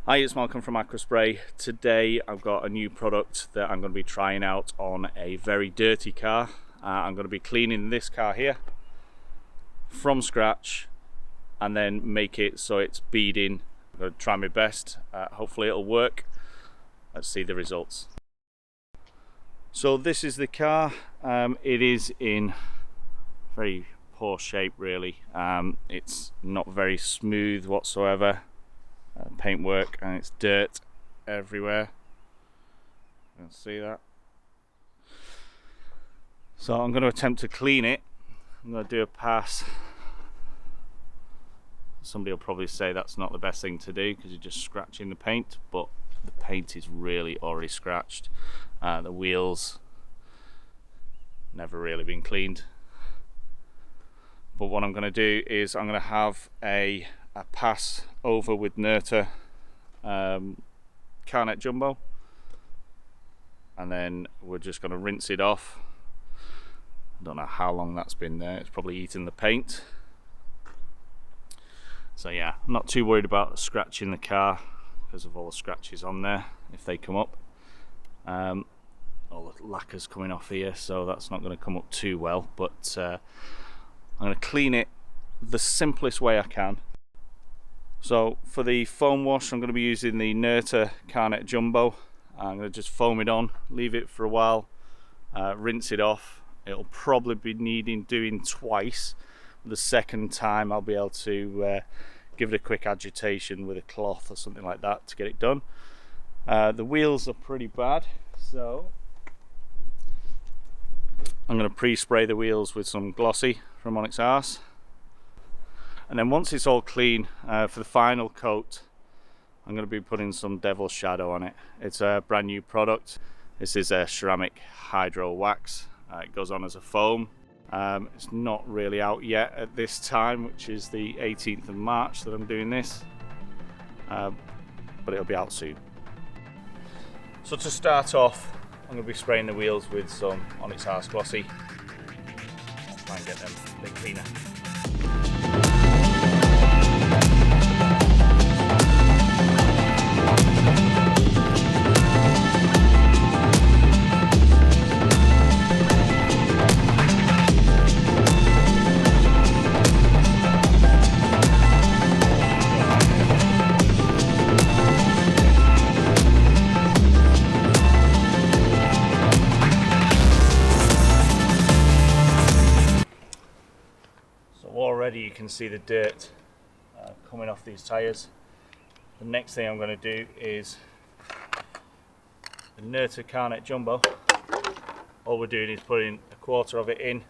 Hi, it's Malcolm from Aquaspray. Today I've got a new product that I'm going to be trying out on a very dirty car. I'm going to be cleaning this car here from scratch and then make it so it's beading. I'm going to try my best. Hopefully it'll work. Let's see the results. So this is the car. It is in very poor shape really. It's not very smooth whatsoever. Paintwork, and it's dirt everywhere. You can see that. So I'm going to attempt to clean it. I'm going to do a pass. Somebody will probably say that's not the best thing to do because you're just scratching the paint, but the paint is really already scratched. The wheels never really been cleaned. But what I'm going to do is I'm going to have a pass over with Nerta Carnet Jumbo, and then we're just going to rinse it off. I don't know how long that's been there. It's probably eaten the paint. So yeah, I'm not too worried about scratching the car because of all the scratches on there if they come up. All the lacquer's coming off here, so that's not going to come up too well, but I'm going to clean it the simplest way I can. So for the foam wash, I'm going to be using the Nerta Carnet Jumbo. I'm going to just foam it on, leave it for a while, rinse it off. It'll probably be needing doing twice. The second time I'll be able to give it a quick agitation with a cloth or something like that to get it done. The wheels are pretty bad, so I'm going to pre-spray the wheels with some glossy from Onyx Arse. And then once it's all clean, for the final coat, I'm going to be putting some Devil's Shadow on it. It's a brand new product. This is a ceramic hydro wax. It goes on as a foam. It's not really out yet at this time, which is the 18th of March that I'm doing this. But it'll be out soon. So to start off, I'm going to be spraying the wheels with some Onyx Arse glossy. Try and get them a bit cleaner. Already you can see the dirt coming off these tyres. The next thing I'm going to do is the Nerta Carnet Jumbo. All we're doing is putting a quarter of it in and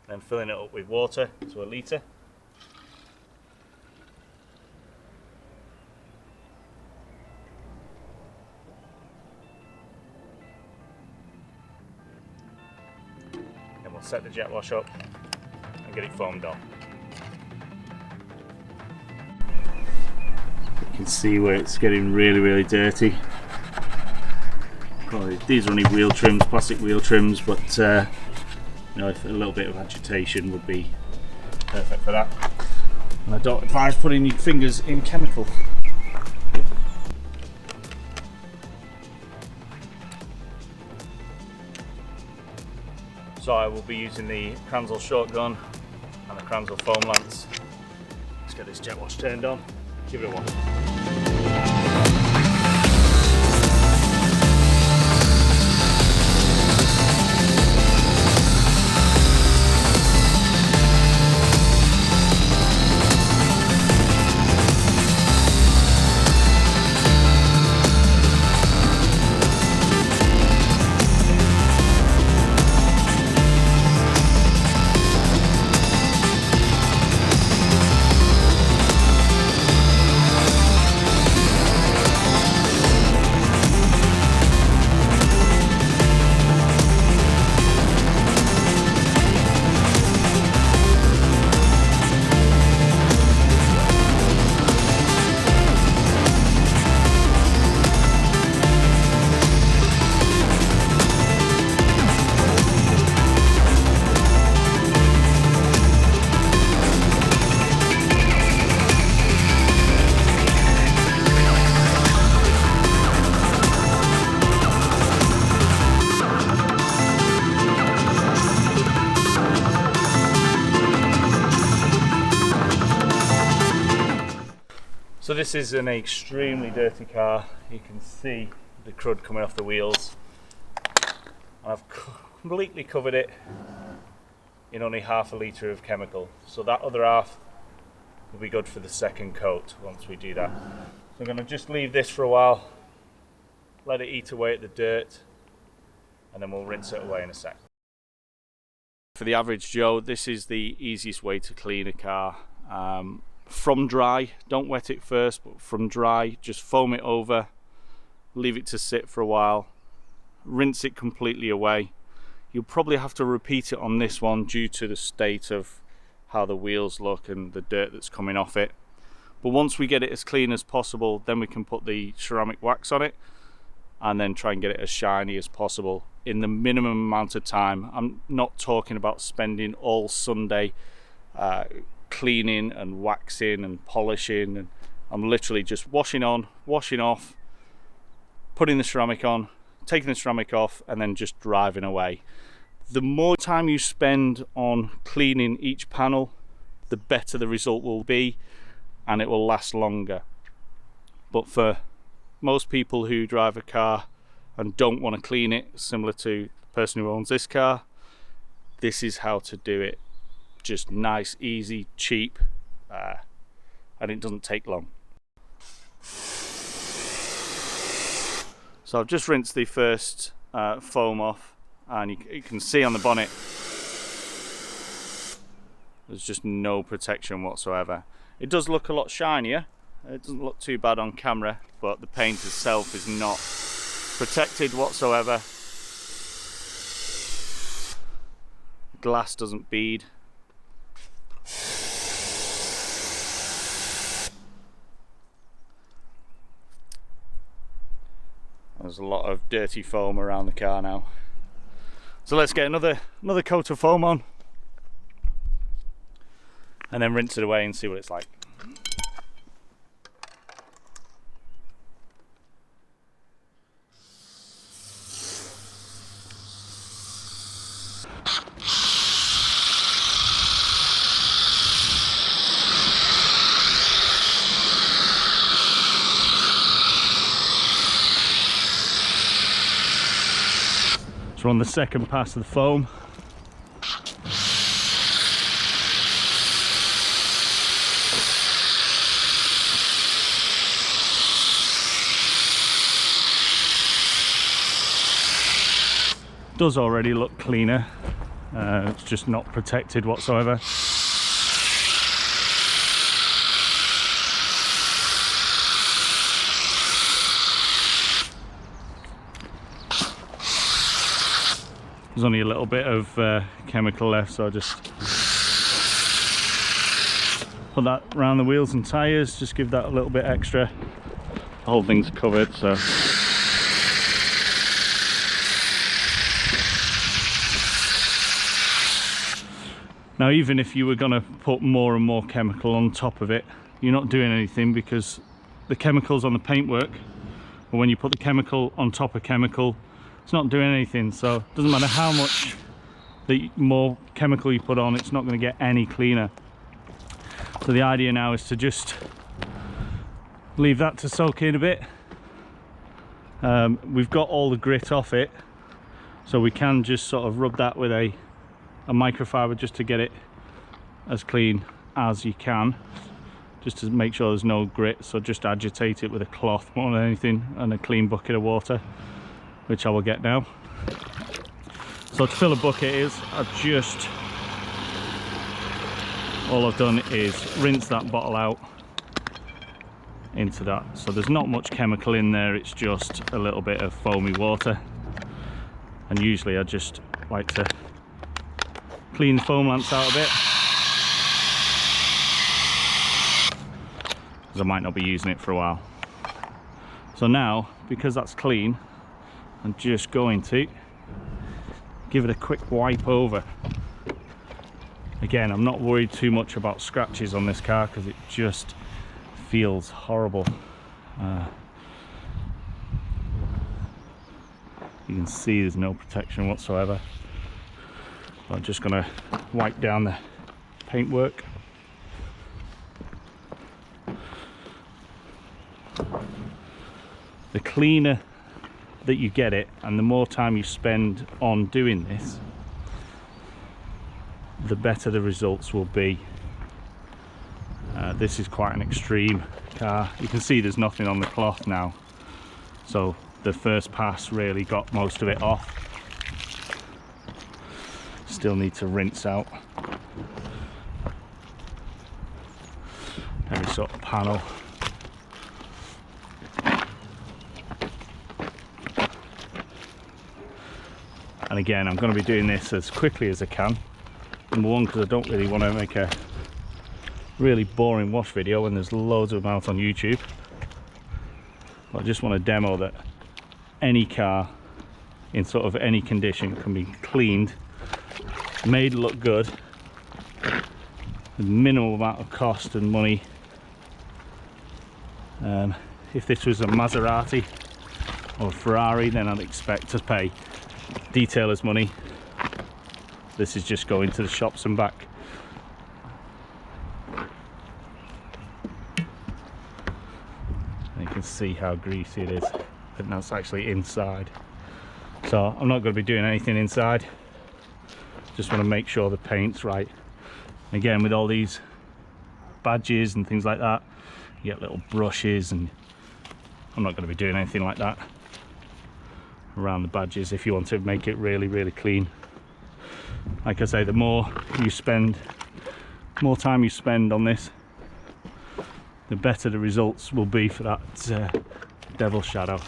then filling it up with water to a litre. Then we'll set the jet wash up and get it foamed on. You can see where it's getting really dirty. Probably, these are only wheel trims, plastic wheel trims, but you know, if a little bit of agitation would be perfect for that. And I don't advise putting your fingers in chemical. So I will be using the Kranzle shotgun and the Kranzle foam lance. Let's get this jet wash turned on. Give it a wash. So this is an extremely dirty car. You can see the crud coming off the wheels. I've completely covered it in only half a litre of chemical. So that other half will be good for the second coat once we do that. So I'm going to just leave this for a while, let it eat away at the dirt, and then we'll rinse it away in a sec. For the average Joe, this is the easiest way to clean a car. From dry, don't wet it first, but from dry, just foam it over, leave it to sit for a while, rinse it completely away. You'll probably have to repeat it on this one due to the state of how the wheels look and the dirt that's coming off it. But once we get it as clean as possible, then we can put the ceramic wax on it and then try and get it as shiny as possible in the minimum amount of time. I'm not talking about spending all Sunday cleaning and waxing and polishing, and I'm literally just washing on, washing off, putting the ceramic on, taking the ceramic off, and then just driving away. The more time you spend on cleaning each panel, the better the result will be, and it will last longer. But for most people who drive a car and don't want to clean it, similar to the person who owns this car, this is how to do it. Just nice, easy, cheap, and it doesn't take long. So I've just rinsed the first foam off, and you can see on the bonnet there's just no protection whatsoever. It does look a lot shinier. It doesn't look too bad on camera, but the paint itself is not protected whatsoever. The glass doesn't bead. There's a lot of dirty foam around the car now. So let's get another coat of foam on and then rinse it away and see what it's like. So we're on the second pass of the foam. Does already look cleaner, it's just not protected whatsoever. There's only a little bit of chemical left, so I just put that around the wheels and tyres, just give that a little bit extra. The whole thing's covered, so now even if you were going to put more and more chemical on top of it, you're not doing anything, because the chemical's on the paintwork, but when you put the chemical on top of chemical, it's not doing anything. So it doesn't matter how much more chemical you put on, it's not going to get any cleaner. So the idea now is to just leave that to soak in a bit. We've got all the grit off it, so we can just sort of rub that with a microfibre just to get it as clean as you can, just to make sure there's no grit. So just agitate it with a cloth more than anything, and a clean bucket of water, which I will get now. So to fill a bucket all I've done is rinse that bottle out into that. So there's not much chemical in there, it's just a little bit of foamy water. And usually I just like to clean the foam lamps out a bit, because I might not be using it for a while. So now, because that's clean, I'm just going to give it a quick wipe over. Again, I'm not worried too much about scratches on this car, because it just feels horrible. You can see there's no protection whatsoever. I'm just going to wipe down the paintwork. the cleaner that you get it and the more time you spend on doing this, the better the results will be. This is quite an extreme car. You can see there's nothing on the cloth now, so the first pass really got most of it off. Still need to rinse out every sort of panel. And again, I'm going to be doing this as quickly as I can. Number one, because I don't really want to make a really boring wash video when there's loads of them out on YouTube. But I just want to demo that any car in sort of any condition can be cleaned, made look good, with minimal amount of cost and money. If this was a Maserati or a Ferrari, then I'd expect to pay detailer's money. This is just going to the shops and back. And you can see how greasy it is, and that's actually inside. So I'm not going to be doing anything inside. Just want to make sure the paint's right. Again, with all these badges and things like that, you get little brushes, and I'm not going to be doing anything like that around the badges if you want to make it really, really clean. Like I say, the more time you spend on this, the better the results will be for that devil shadow.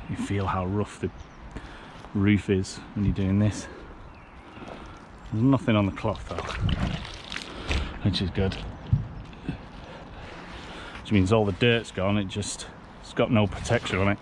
You feel how rough the roof is when you're doing this. There's nothing on the cloth though, which is good. Which means all the dirt's gone, it's got no protection on it.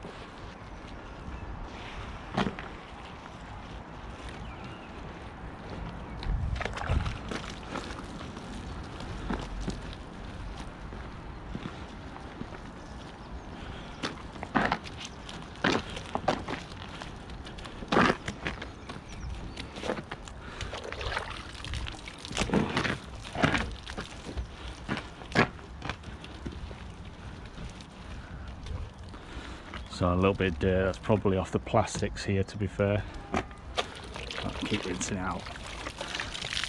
So a little bit of dirt, that's probably off the plastics here, to be fair. I'll keep rinsing it out,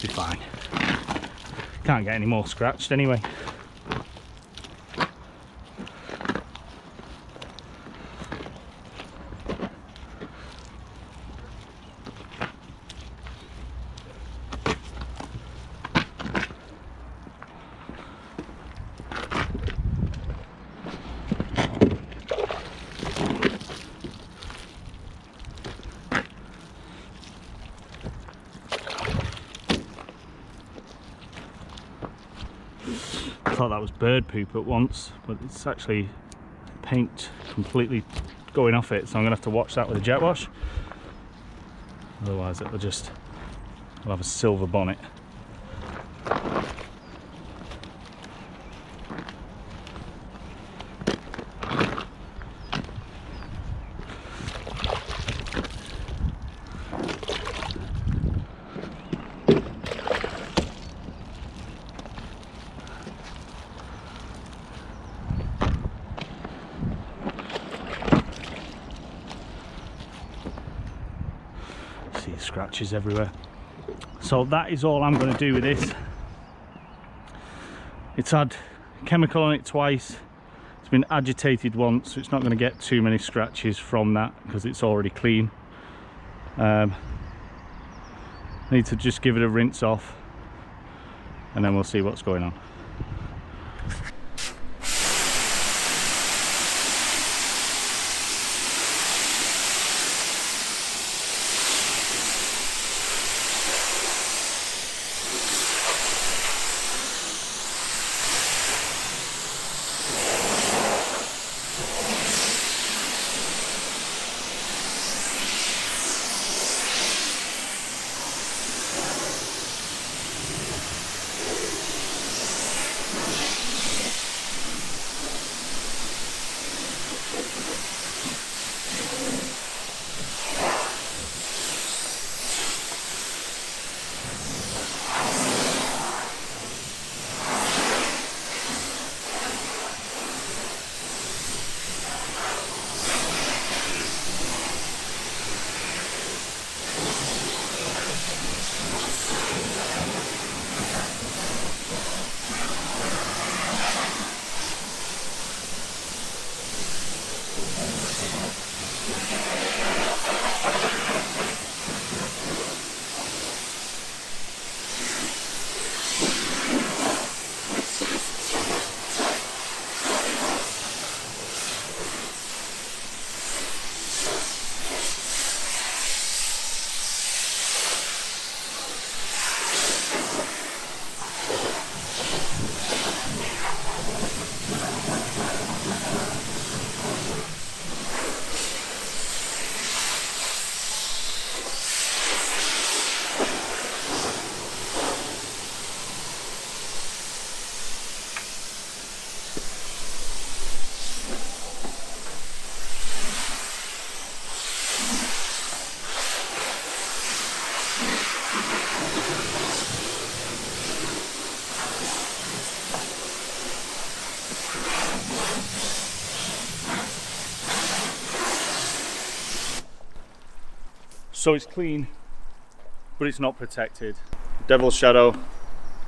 be fine. Can't get any more scratched anyway. I thought that was bird poop at once, but it's actually paint completely going off it, so I'm gonna have to watch that with a jet wash, otherwise I'll have a silver bonnet. See scratches everywhere. So that is all I'm going to do with this. It's had chemical on it twice, it's been agitated once, so it's not going to get too many scratches from that because it's already clean. Need to just give it a rinse off and then we'll see what's going on. So it's clean, but it's not protected. Devil's Shadow,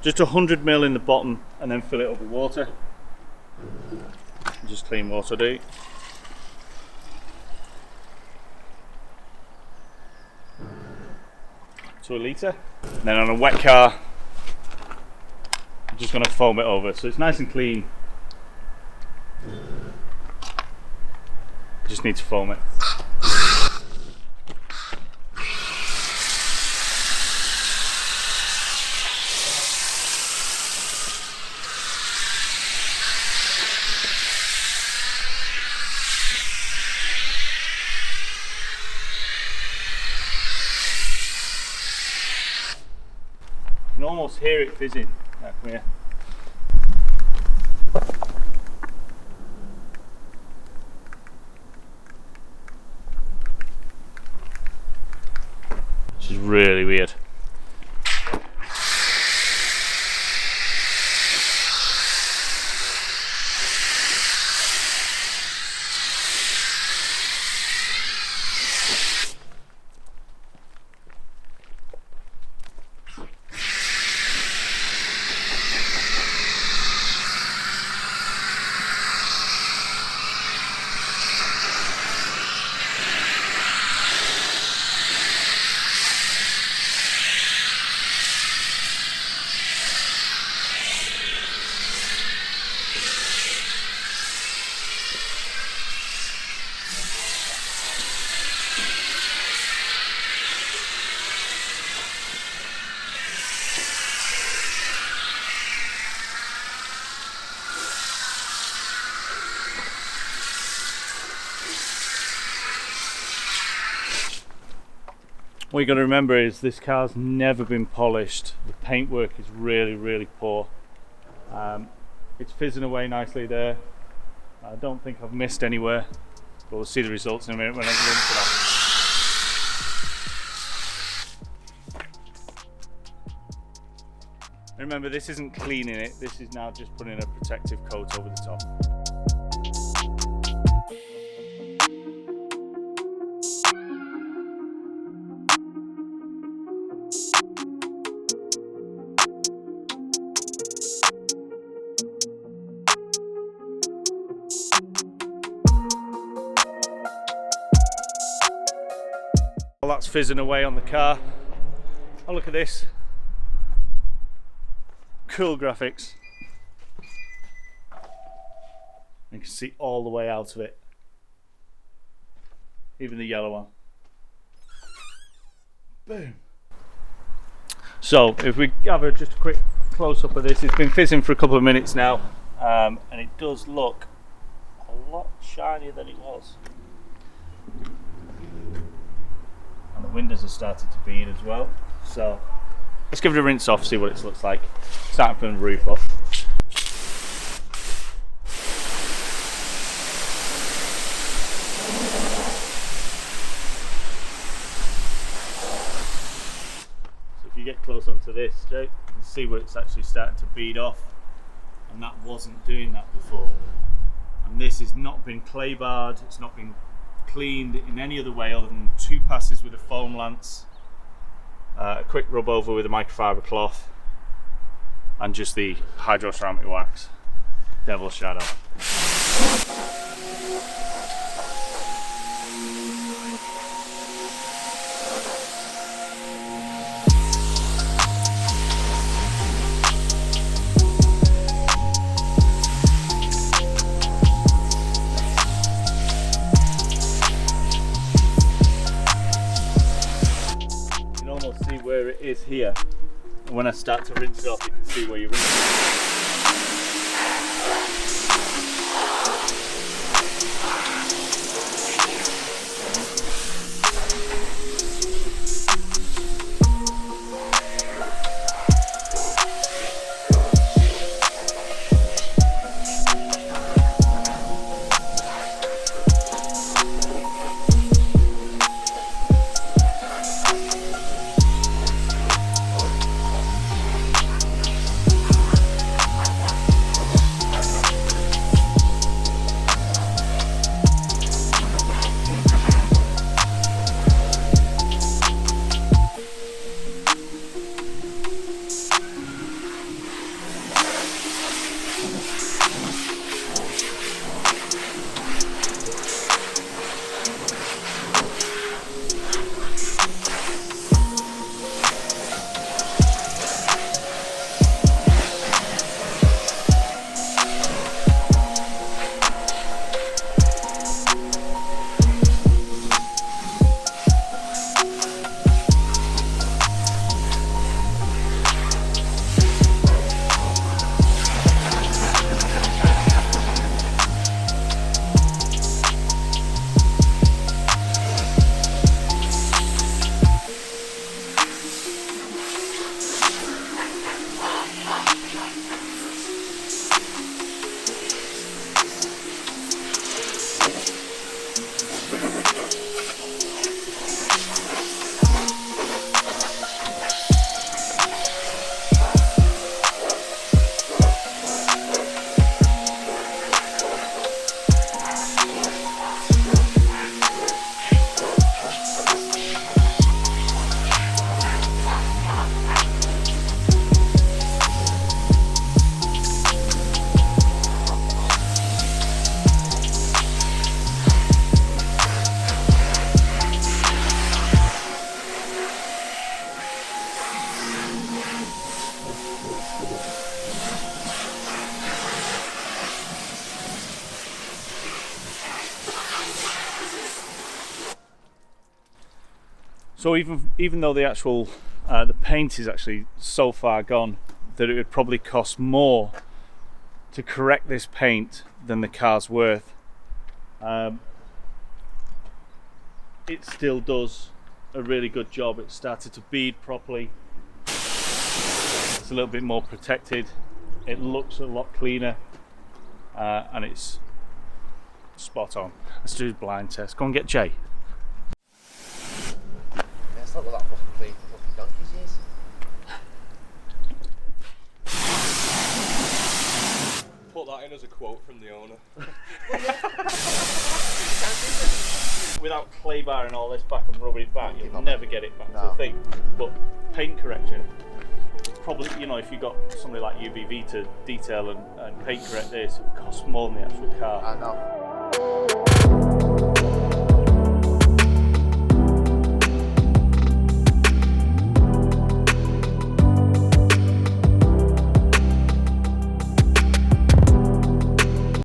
just 100 ml in the bottom and then fill it up with water. Just clean water, do. To a litre. And then on a wet car, I'm just going to foam it over so it's nice and clean. Just need to foam it. You can almost hear it fizzing. Come here. This is really weird. What you got to remember is this car's never been polished. The paintwork is really poor. It's fizzing away nicely there. I don't think I've missed anywhere, but we'll see the results in a minute when I rinse it off. Remember, this isn't cleaning it, this is now just putting a protective coat over the top. Well, that's fizzing away on the car. Oh, look at this. Cool graphics. You can see all the way out of it. Even the yellow one. Boom. So, if we have just a quick close-up of this, it's been fizzing for a couple of minutes now, and it does look a lot shinier than it was. And the windows have started to bead as well. So let's give it a rinse off, see what it looks like. Starting from the roof up. So if you get close onto this, Jake, you can see where it's actually starting to bead off, and that wasn't doing that before. And this has not been clay barred, it's not been cleaned in any other way other than 2 passes with a foam lance, a quick rub over with a microfibre cloth, and just the hydroceramic wax. Devil's Shadow. See where it is here, and when I start to rinse it off, you can see where you're rinsing it. So even though the actual the paint is actually so far gone that it would probably cost more to correct this paint than the car's worth, it still does a really good job. It started to bead properly. It's a little bit more protected. It looks a lot cleaner, and it's spot on. Let's do a blind test. Go and get Jay. Let's look what that fucking donkey's is. Put that in as a quote from the owner. Without clay bar and all this back and rubbing it back, you'll never get it back to the thing. But paint correction, probably, you know, if you got somebody like UBV to detail and paint correct this, it would cost more than the actual car. I know.